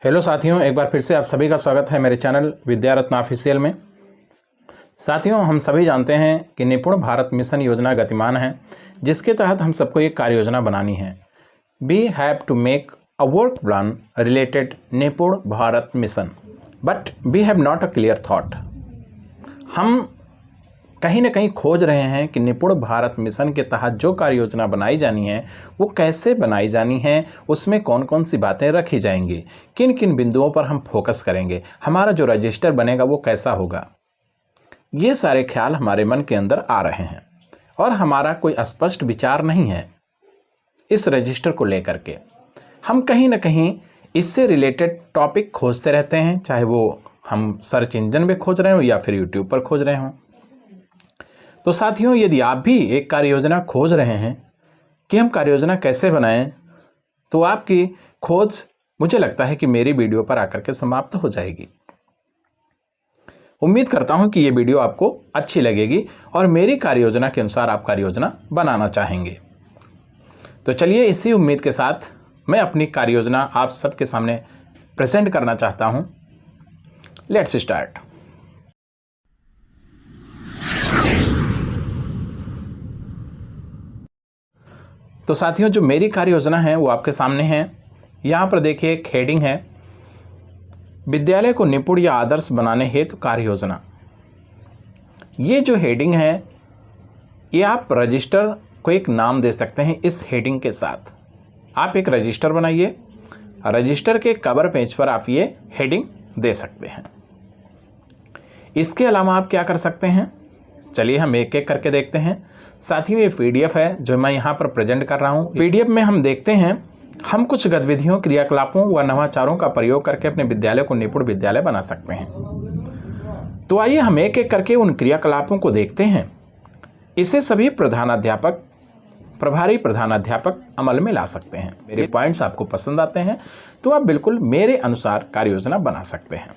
Hello साथियों, एक बार फिर से आप सभी का स्वागत है मेरे चैनल विद्या रत्न ऑफिशियल में। साथियों, हम सभी जानते हैं कि निपुण भारत मिशन योजना गतिमान है, जिसके तहत हम सबको एक कार्य योजना बनानी है। We have to make a work plan related Nipun Bharat mission, but we have not a clear thought. हम कहीं ना कहीं खोज रहे हैं कि निपुण भारत मिशन के तहत जो कार्य योजना बनाई जानी है वो कैसे बनाई जानी है, उसमें कौन कौन सी बातें रखी जाएंगी, किन किन बिंदुओं पर हम फोकस करेंगे, हमारा जो रजिस्टर बनेगा वो कैसा होगा। ये सारे ख्याल हमारे मन के अंदर आ रहे हैं और हमारा कोई स्पष्ट विचार नहीं है इस रजिस्टर को लेकर के। हम कहीं ना कहीं इससे रिलेटेड टॉपिक खोजते रहते हैं, चाहे वो हम सर्च इंजन में खोज रहे हो या फिर यूट्यूब पर खोज रहे हों। तो साथियों, यदि आप भी एक कार्य योजना खोज रहे हैं कि हम कार्य योजना कैसे बनाएं, तो आपकी खोज मुझे लगता है कि मेरी वीडियो पर आकर के समाप्त हो जाएगी। उम्मीद करता हूं कि ये वीडियो आपको अच्छी लगेगी और मेरी कार्य योजना के अनुसार आप कार्य योजना बनाना चाहेंगे। तो चलिए, इसी उम्मीद के साथ मैं अपनी कार्य योजना आप सबके सामने प्रेजेंट करना चाहता हूं। Let's start. तो साथियों, जो मेरी कार्य योजना है वो आपके सामने है। यहाँ पर देखिए एक हेडिंग है, विद्यालय को निपुण या आदर्श बनाने हेतु कार्य योजना। ये जो हेडिंग है, ये आप रजिस्टर को एक नाम दे सकते हैं। इस हेडिंग के साथ आप एक रजिस्टर बनाइए, रजिस्टर के कवर पेज पर आप ये हेडिंग दे सकते हैं। इसके अलावा आप क्या कर सकते हैं, चलिए हम एक एक करके देखते हैं। साथियों, ये पीडीएफ है जो मैं यहाँ पर प्रेजेंट कर रहा हूँ। पीडीएफ में हम देखते हैं हम कुछ गतिविधियों, क्रियाकलापों व नवाचारों का प्रयोग करके अपने विद्यालय को निपुण विद्यालय बना सकते हैं। तो आइए हम एक एक करके उन क्रियाकलापों को देखते हैं। इसे सभी प्रधानाध्यापक, प्रभारी प्रधानाध्यापक अमल में ला सकते हैं। मेरे पॉइंट्स आपको पसंद आते हैं तो आप बिल्कुल मेरे अनुसार कार्य योजना बना सकते हैं।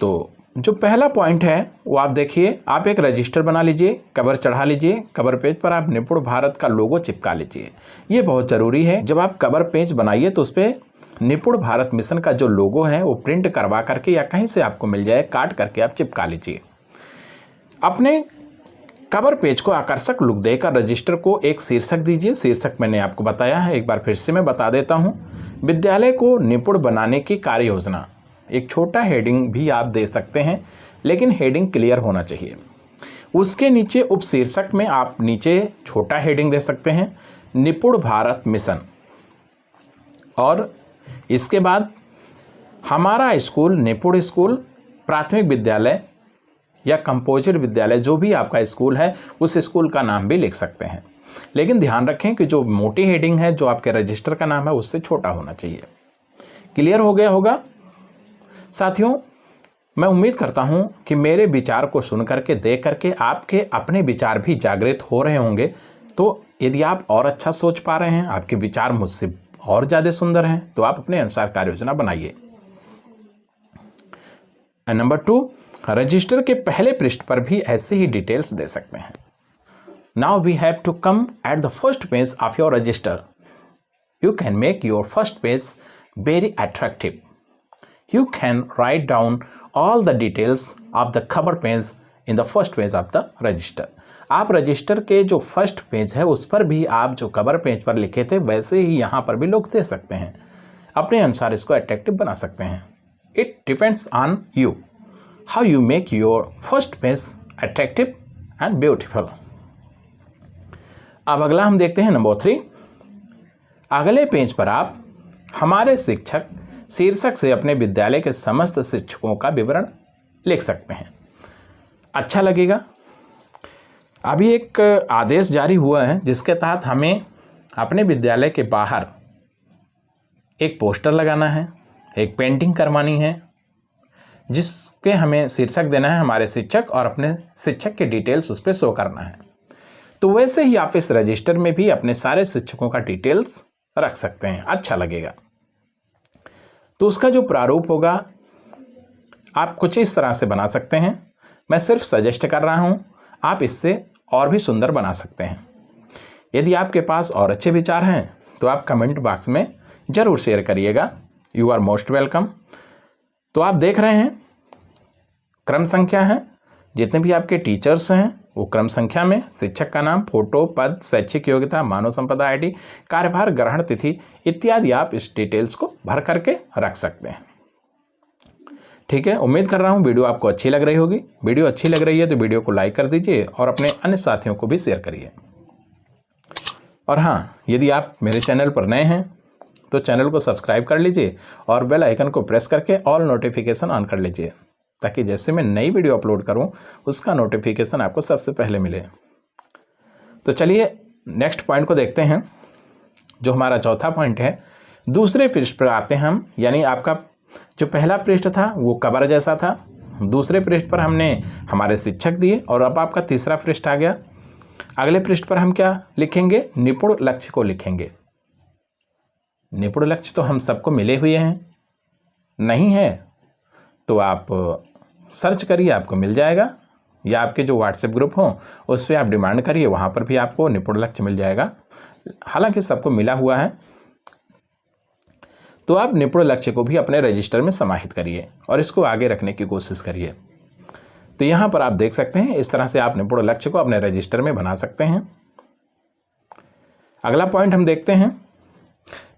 तो जो पहला पॉइंट है वो आप देखिए, आप एक रजिस्टर बना लीजिए, कवर चढ़ा लीजिए, कवर पेज पर आप निपुण भारत का लोगो चिपका लीजिए। ये बहुत ज़रूरी है। जब आप कवर पेज बनाइए तो उस पर निपुण भारत मिशन का जो लोगो है वो प्रिंट करवा करके या कहीं से आपको मिल जाए, काट करके आप चिपका लीजिए। अपने कवर पेज को आकर्षक लुक देकर रजिस्टर को एक शीर्षक दीजिए। शीर्षक मैंने आपको बताया है, एक बार फिर से मैं बता देता हूँ, विद्यालय को निपुण बनाने की कार्य योजना। एक छोटा हेडिंग भी आप दे सकते हैं, लेकिन हेडिंग क्लियर होना चाहिए। उसके नीचे उपशीर्षक में आप नीचे छोटा हेडिंग दे सकते हैं, निपुण भारत मिशन। और इसके बाद हमारा स्कूल निपुण स्कूल, प्राथमिक विद्यालय या कंपोजिट विद्यालय, जो भी आपका स्कूल है उस स्कूल का नाम भी लिख सकते हैं। लेकिन ध्यान रखें कि जो मोटी हेडिंग है, जो आपके रजिस्टर का नाम है, उससे छोटा होना चाहिए। क्लियर हो गया होगा साथियों? मैं उम्मीद करता हूं कि मेरे विचार को सुन करके, देख करके आपके अपने विचार भी जागृत हो रहे होंगे। तो यदि आप और अच्छा सोच पा रहे हैं, आपके विचार मुझसे और ज़्यादा सुंदर हैं, तो आप अपने अनुसार कार्य योजना बनाइए। नंबर 2, रजिस्टर के पहले पृष्ठ पर भी ऐसे ही डिटेल्स दे सकते हैं। Now we have to come at the first page of your register. You can make your first page very attractive. You can write down all the details of the cover page in the first page of the register. आप register के जो first page है उस पर भी आप जो cover page पर लिखे थे वैसे ही यहाँ पर भी लोग दे सकते हैं। अपने अनुसार इसको अट्रैक्टिव बना सकते हैं। It depends on you how you make your first page attractive and beautiful. अब अगला हम देखते हैं नंबर 3। अगले पेज पर आप हमारे शिक्षक शीर्षक से अपने विद्यालय के समस्त शिक्षकों का विवरण लिख सकते हैं। अच्छा लगेगा। अभी एक आदेश जारी हुआ है जिसके तहत हमें अपने विद्यालय के बाहर एक पोस्टर लगाना है, एक पेंटिंग करवानी है, जिस पे हमें शीर्षक देना है हमारे शिक्षक और अपने शिक्षक के डिटेल्स उस पर शो करना है। तो वैसे ही आप इस रजिस्टर में भी अपने सारे शिक्षकों का डिटेल्स रख सकते हैं। अच्छा लगेगा। तो उसका जो प्रारूप होगा आप कुछ इस तरह से बना सकते हैं। मैं सिर्फ सजेस्ट कर रहा हूं, आप इससे और भी सुंदर बना सकते हैं। यदि आपके पास और अच्छे विचार हैं तो आप कमेंट बॉक्स में ज़रूर शेयर करिएगा। You are most welcome. तो आप देख रहे हैं क्रम संख्या है, जितने भी आपके टीचर्स हैं वो क्रम संख्या में, शिक्षक का नाम, फोटो, पद, शैक्षिक योग्यता, मानव संपदा आईडी, कार्यभार, ग्रहण तिथि इत्यादि आप इस डिटेल्स को भर करके रख सकते हैं। ठीक है, उम्मीद कर रहा हूँ वीडियो आपको अच्छी लग रही होगी। वीडियो अच्छी लग रही है तो वीडियो को लाइक कर दीजिए और अपने अन्य साथियों को भी शेयर करिए। और हाँ, यदि आप मेरे चैनल पर नए हैं तो चैनल को सब्सक्राइब कर लीजिए और बेल आइकन को प्रेस करके ऑल नोटिफिकेशन ऑन कर लीजिए, ताकि जैसे मैं नई वीडियो अपलोड करूं उसका नोटिफिकेशन आपको सबसे पहले मिले। तो चलिए नेक्स्ट पॉइंट को देखते हैं, जो हमारा चौथा पॉइंट है। दूसरे पृष्ठ पर आते हैं हम, यानी आपका जो पहला पृष्ठ था वो कबर जैसा था, दूसरे पृष्ठ पर हमने हमारे शिक्षक दिए और अब आपका तीसरा पृष्ठ आ गया। अगले पृष्ठ पर हम क्या लिखेंगे? निपुण लक्ष्य को लिखेंगे। निपुण लक्ष्य तो हम सबको मिले हुए हैं, नहीं है तो आप सर्च करिए, आपको मिल जाएगा, या आपके जो व्हाट्सएप ग्रुप हो उस पर आप डिमांड करिए, वहाँ पर भी आपको निपुण लक्ष्य मिल जाएगा। हालांकि सबको मिला हुआ है, तो आप निपुण लक्ष्य को भी अपने रजिस्टर में समाहित करिए और इसको आगे रखने की कोशिश करिए। तो यहाँ पर आप देख सकते हैं इस तरह से आप निपुण लक्ष्य को अपने रजिस्टर में बना सकते हैं। अगला पॉइंट हम देखते हैं,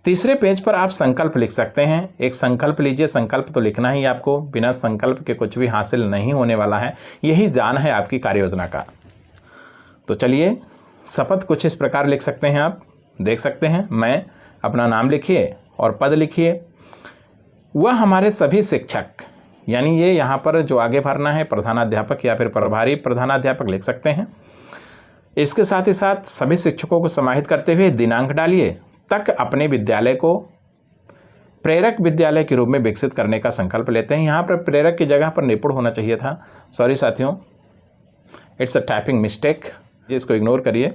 तीसरे पेज पर आप संकल्प लिख सकते हैं। एक संकल्प लीजिए, संकल्प तो लिखना ही आपको, बिना संकल्प के कुछ भी हासिल नहीं होने वाला है, यही जान है आपकी कार्य योजना का। तो चलिए शपथ कुछ इस प्रकार लिख सकते हैं, आप देख सकते हैं। मैं, अपना नाम लिखिए और पद लिखिए। वह हमारे सभी शिक्षक, यानी ये यहाँ पर जो आगे भरना है प्रधानाध्यापक या फिर प्रभारी प्रधानाध्यापक लिख सकते हैं। इसके साथ ही साथ सभी शिक्षकों को समाहित करते हुए दिनांक डालिए, तक अपने विद्यालय को प्रेरक विद्यालय के रूप में विकसित करने का संकल्प लेते हैं। यहाँ पर प्रेरक की जगह पर निपुण होना चाहिए था, सॉरी साथियों, इट्स अ टाइपिंग मिस्टेक, इसको इग्नोर करिए।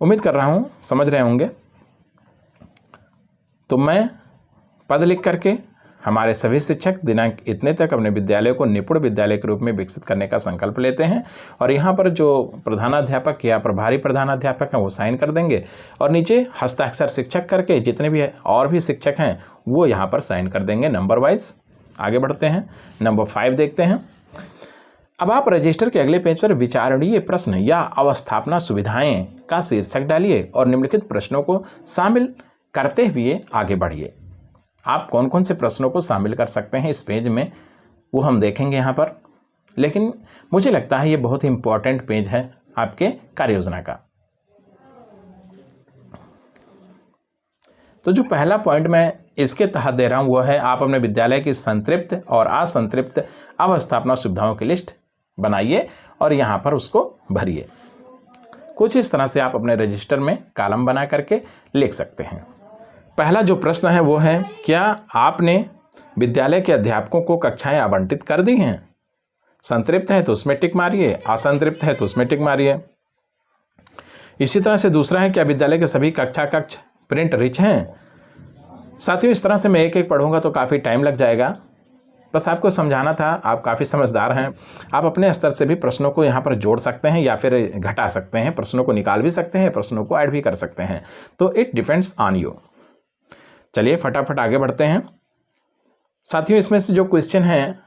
उम्मीद कर रहा हूँ समझ रहे होंगे। तो मैं पद लिख करके हमारे सभी शिक्षक दिनांक इतने तक अपने विद्यालय को निपुण विद्यालय के रूप में विकसित करने का संकल्प लेते हैं, और यहाँ पर जो प्रधानाध्यापक या प्रभारी प्रधानाध्यापक हैं वो साइन कर देंगे और नीचे हस्ताक्षर शिक्षक करके जितने भी और भी शिक्षक हैं वो यहाँ पर साइन कर देंगे नंबर वाइज। आगे बढ़ते हैं, नंबर 5 देखते हैं। अब आप रजिस्टर के अगले पेज पर विचारणीय प्रश्न या अवस्थापना सुविधाएं का शीर्षक डालिए और निम्नलिखित प्रश्नों को शामिल करते हुए आगे बढ़िए। आप कौन कौन से प्रश्नों को शामिल कर सकते हैं इस पेज में वो हम देखेंगे यहाँ पर, लेकिन मुझे लगता है ये बहुत ही इंपॉर्टेंट पेज है आपके कार्य योजना का। तो जो पहला पॉइंट मैं इसके तहत दे रहा हूँ वो है, आप अपने विद्यालय की संतृप्त और असंतृप्त अवस्थापना सुविधाओं की लिस्ट बनाइए और यहाँ पर उसको भरिए। कुछ इस तरह से आप अपने रजिस्टर में कॉलम बना करके लिख सकते हैं। पहला जो प्रश्न है वो है, क्या आपने विद्यालय के अध्यापकों को कक्षाएं आवंटित कर दी हैं? संतृप्त है तो उसमें टिक मारिए, असंतृप्त है तो उसमें टिक मारिए। इसी तरह से दूसरा है, क्या विद्यालय के सभी कक्ष प्रिंट रिच हैं? साथियों इस तरह से मैं एक एक पढ़ूंगा तो काफ़ी टाइम लग जाएगा, बस आपको समझाना था। आप काफ़ी समझदार हैं, आप अपने स्तर से भी प्रश्नों को यहाँ पर जोड़ सकते हैं या फिर घटा सकते हैं, प्रश्नों को निकाल भी सकते हैं, प्रश्नों को ऐड भी कर सकते हैं। तो इट डिपेंड्स ऑन यू। चलिए फटाफट आगे बढ़ते हैं। साथियों इसमें से जो क्वेश्चन हैं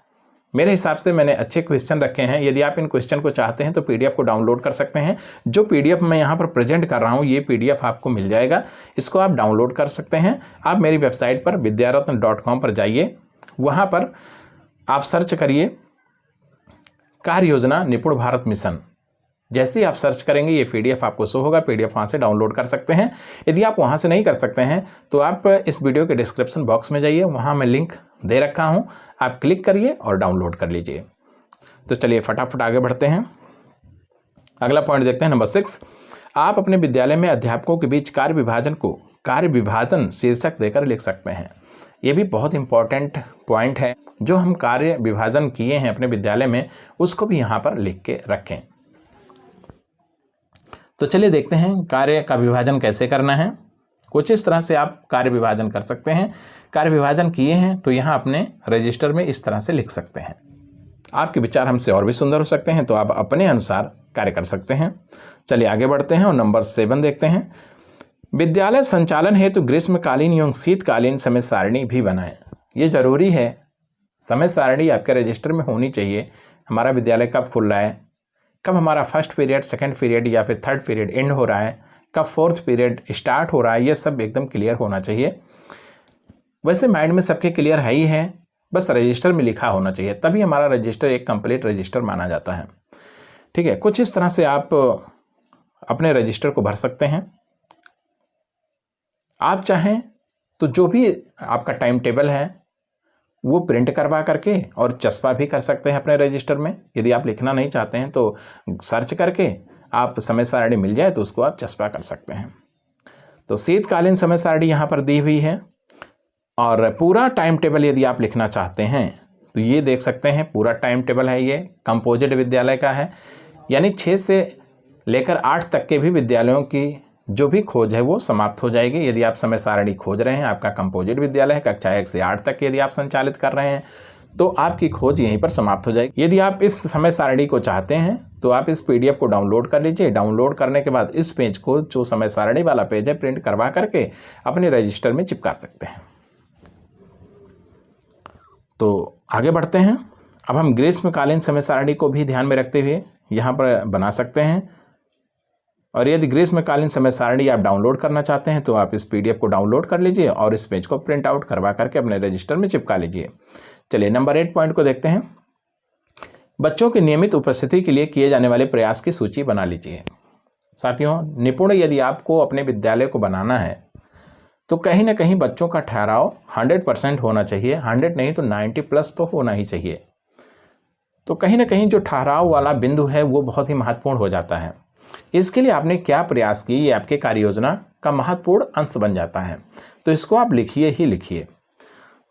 मेरे हिसाब से मैंने अच्छे क्वेश्चन रखे हैं। यदि आप इन क्वेश्चन को चाहते हैं तो पीडीएफ को डाउनलोड कर सकते हैं। जो पीडीएफ मैं यहाँ पर प्रेजेंट कर रहा हूँ ये पीडीएफ आपको मिल जाएगा, इसको आप डाउनलोड कर सकते हैं। आप मेरी वेबसाइट पर vidyaratan.com पर जाइए, वहाँ पर आप सर्च करिए कार्य योजना निपुण भारत मिशन। जैसे ही आप सर्च करेंगे ये पीडीएफ आपको शो होगा, पीडीएफ वहाँ से डाउनलोड कर सकते हैं। यदि आप वहाँ से नहीं कर सकते हैं तो आप इस वीडियो के डिस्क्रिप्शन बॉक्स में जाइए, वहाँ मैं लिंक दे रखा हूँ, आप क्लिक करिए और डाउनलोड कर लीजिए। तो चलिए फटाफट आगे बढ़ते हैं। अगला पॉइंट देखते हैं, नंबर 6। आप अपने विद्यालय में अध्यापकों के बीच कार्य विभाजन को कार्य विभाजन शीर्षक देकर लिख सकते हैं। ये भी बहुत इंपॉर्टेंट पॉइंट है, जो हम कार्य विभाजन किए हैं अपने विद्यालय में उसको भी यहाँ पर लिख के रखें। तो चलिए देखते हैं कार्य का विभाजन कैसे करना है। कुछ इस तरह से आप कार्य विभाजन कर सकते हैं। कार्य विभाजन किए हैं तो यहाँ अपने रजिस्टर में इस तरह से लिख सकते हैं। आपके विचार हमसे और भी सुंदर हो सकते हैं, तो आप अपने अनुसार कार्य कर सकते हैं। चलिए आगे बढ़ते हैं और नंबर 7 देखते हैं। विद्यालय संचालन हेतु ग्रीष्मकालीन एवं शीतकालीन समय सारणी भी बनाएं। ये जरूरी है, समय सारणी आपके रजिस्टर में होनी चाहिए। हमारा विद्यालय कब खुल रहा है, कब हमारा फर्स्ट पीरियड, सेकंड पीरियड या फिर थर्ड पीरियड एंड हो रहा है, कब फोर्थ पीरियड स्टार्ट हो रहा है, ये सब एकदम क्लियर होना चाहिए। वैसे माइंड में सबके क्लियर है ही है, बस रजिस्टर में लिखा होना चाहिए, तभी हमारा रजिस्टर एक कंप्लीट रजिस्टर माना जाता है। ठीक है, कुछ इस तरह से आप अपने रजिस्टर को भर सकते हैं। आप चाहें तो जो भी आपका टाइम टेबल है वो प्रिंट करवा करके और चस्पा भी कर सकते हैं अपने रजिस्टर में। यदि आप लिखना नहीं चाहते हैं तो सर्च करके आप समय सारणी मिल जाए तो उसको आप चस्पा कर सकते हैं। तो शीतकालीन समय सारणी यहाँ पर दी हुई है, और पूरा टाइम टेबल यदि आप लिखना चाहते हैं तो ये देख सकते हैं, पूरा टाइम टेबल है। ये कंपोजिट विद्यालय का है, यानी 6 से लेकर 8 तक के भी विद्यालयों की जो भी खोज है वो समाप्त हो जाएगी। यदि आप समय सारणी खोज रहे हैं, आपका कंपोजिट विद्यालय है, कक्षा 1 से 8 तक यदि आप संचालित कर रहे हैं तो आपकी खोज यहीं पर समाप्त हो जाएगी। यदि आप इस समय सारणी को चाहते हैं तो आप इस PDF को डाउनलोड कर लीजिए। डाउनलोड करने के बाद इस पेज को, जो समय सारणी वाला पेज है, प्रिंट करवा करके अपने रजिस्टर में चिपका सकते हैं। तो आगे बढ़ते हैं। अब हम ग्रीष्मकालीन समय सारणी को भी ध्यान में रखते हुए यहाँ पर बना सकते हैं। और यदि ग्रीष्मकालीन समय सारणी आप डाउनलोड करना चाहते हैं तो आप इस PDF को डाउनलोड कर लीजिए और इस पेज को प्रिंट आउट करवा करके अपने रजिस्टर में चिपका लीजिए। चलिए नंबर 8 पॉइंट को देखते हैं। बच्चों की नियमित उपस्थिति के लिए किए जाने वाले प्रयास की सूची बना लीजिए। साथियों, निपुण यदि आपको अपने विद्यालय को बनाना है तो कहीं ना कहीं बच्चों का ठहराव 100% होना चाहिए। 100 नहीं तो 90+ तो होना ही चाहिए। तो कहीं ना कहीं जो ठहराव वाला बिंदु है वो बहुत ही महत्वपूर्ण हो जाता है। इसके लिए आपने क्या प्रयास किए, ये आपके कार्य योजना का महत्वपूर्ण अंश बन जाता है। तो इसको आप लिखिए ही लिखिए।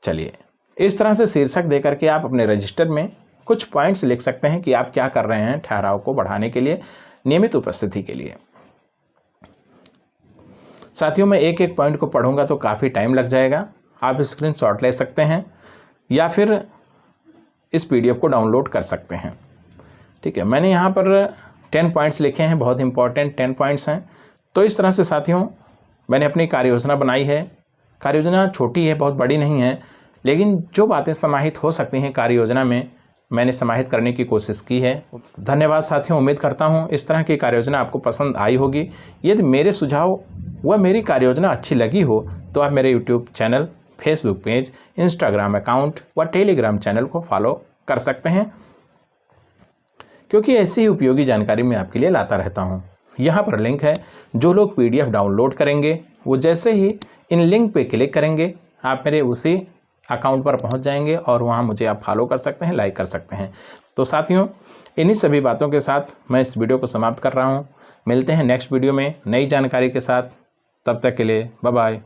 चलिए, इस तरह से शीर्षक देकर के आप अपने रजिस्टर में कुछ पॉइंट्स लिख सकते हैं कि आप क्या कर रहे हैं ठहराव को बढ़ाने के लिए, नियमित उपस्थिति के लिए। साथियों, मैं एक एक पॉइंट को पढ़ूंगा तो काफ़ी टाइम लग जाएगा। आप स्क्रीनशॉट ले सकते हैं या फिर इस PDF को डाउनलोड कर सकते हैं। ठीक है, मैंने यहाँ पर 10 पॉइंट्स लिखे हैं, बहुत इंपॉर्टेंट 10 पॉइंट्स हैं। तो इस तरह से साथियों मैंने अपनी कार्य योजना बनाई है। कार्य योजना छोटी है, बहुत बड़ी नहीं है, लेकिन जो बातें समाहित हो सकती हैं कार्य योजना में, मैंने समाहित करने की कोशिश की है। धन्यवाद साथियों, उम्मीद करता हूँ इस तरह की कार्य योजना आपको पसंद आई होगी। यदि मेरे सुझाव व मेरी कार्य योजना अच्छी लगी हो तो आप मेरे YouTube channel, Facebook page, Instagram account व Telegram चैनल को फॉलो कर सकते हैं, क्योंकि ऐसी ही उपयोगी जानकारी मैं आपके लिए लाता रहता हूं। यहाँ पर लिंक है, जो लोग PDF डाउनलोड करेंगे वो जैसे ही इन लिंक पे क्लिक करेंगे आप मेरे उसी अकाउंट पर पहुंच जाएंगे और वहाँ मुझे आप फॉलो कर सकते हैं, लाइक कर सकते हैं। तो साथियों, इन्हीं सभी बातों के साथ मैं इस वीडियो को समाप्त कर रहा हूँ। मिलते हैं नेक्स्ट वीडियो में नई जानकारी के साथ। तब तक के लिए बाय बाय।